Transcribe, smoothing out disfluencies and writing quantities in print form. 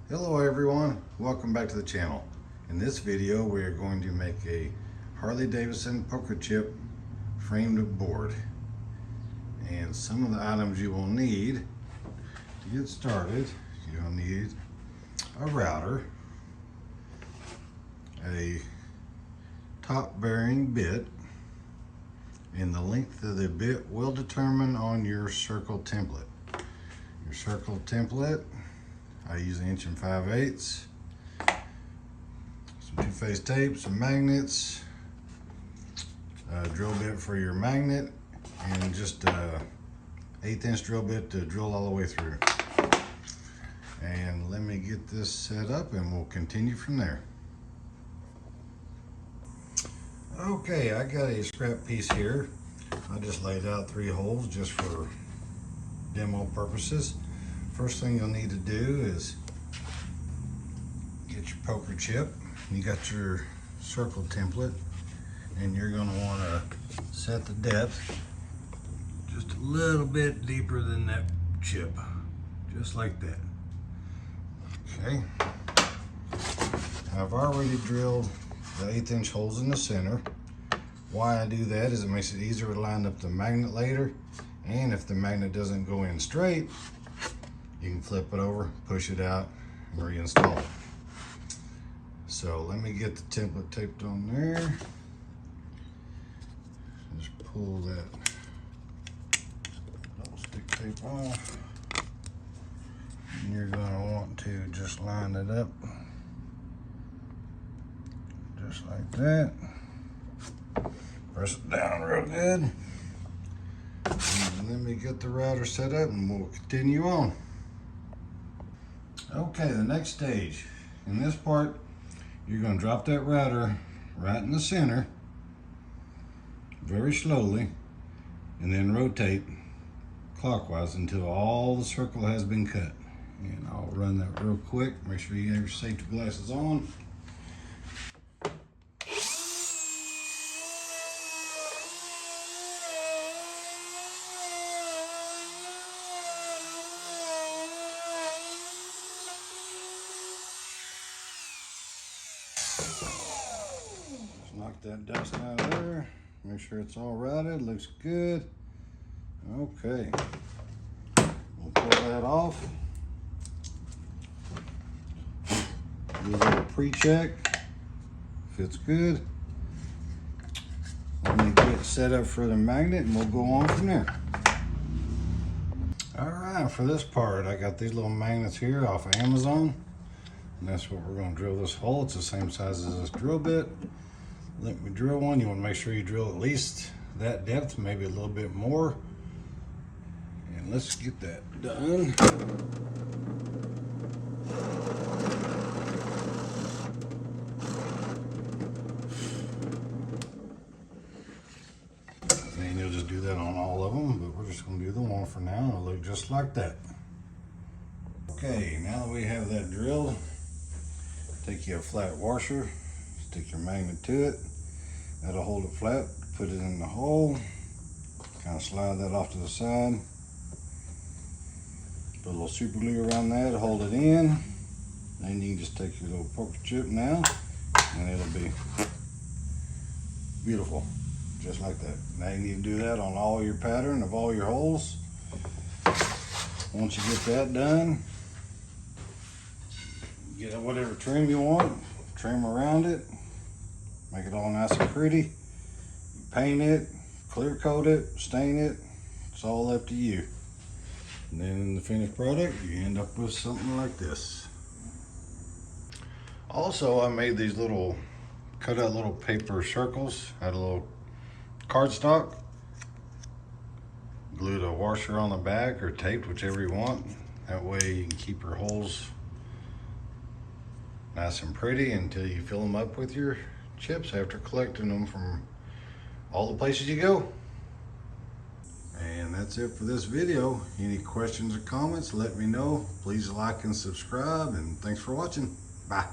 Hello everyone, welcome back to the channel. In this video we are going to make a Harley Davidson poker chip framed board. And some of the items you will need to get started, you'll need a router, a top bearing bit, and the length of the bit will determine on your circle template. Your circle template, I use 1 5/8", some 2-phase tape, some magnets, a drill bit for your magnet, and just a 1/8" drill bit to drill all the way through. And let me get this set up and we'll continue from there. Okay, I got a scrap piece here. I just laid out 3 holes just for demo purposes. First thing you'll need to do is get your poker chip. You got your circle template, and you're going to want to set the depth just a little bit deeper than that chip, just like that. Okay. I've already drilled the 1/8" holes in the center. Why I do that is it makes it easier to line up the magnet later, and if the magnet doesn't go in straight, you can flip it over, push it out, and reinstall it. So let me get the template taped on there. Just pull that double stick tape off. And you're going to want to just line it up just like that. Press it down real good. And let me get the router set up and we'll continue on. Okay, the next stage. In this part, you're going to drop that router right in the center, very slowly, and then rotate clockwise until all the circle has been cut. And I'll run that real quick. Make sure you have your safety glasses on. Just knock that dust out of there. Make sure it's all routed. Looks good. Okay. We'll pull that off. Do a little pre-check. If it's good, let me get set up for the magnet and we'll go on from there. All right, for this part, I got these little magnets here off of Amazon. And that's what we're going to drill this hole. It's the same size as this drill bit. Let me drill one. You want to make sure you drill at least that depth, maybe a little bit more. And let's get that done. And you'll just do that on all of them, but we're just going to do the one for now. It'll look just like that. Okay, now that we have that drilled, take you a flat washer, stick your magnet to it. That'll hold it flat, put it in the hole, kind of slide that off to the side. Put a little super glue around that to hold it in. Then you can just take your little poker chip now, and it'll be beautiful, just like that. Now you need to do that on all your pattern of all your holes. Once you get that done, get whatever trim you want, trim around it, make it all nice and pretty. You paint it, clear coat it, stain it, it's all up to you. And then in the finished product, you end up with something like this. Also, I made these little, cut out little paper circles, had a little cardstock, glued a washer on the back or taped, whichever you want. That way you can keep your holes nice and pretty until you fill them up with your chips after collecting them from all the places you go. And that's it for this video. Any questions or comments, let me know. Please like and subscribe, and thanks for watching. Bye.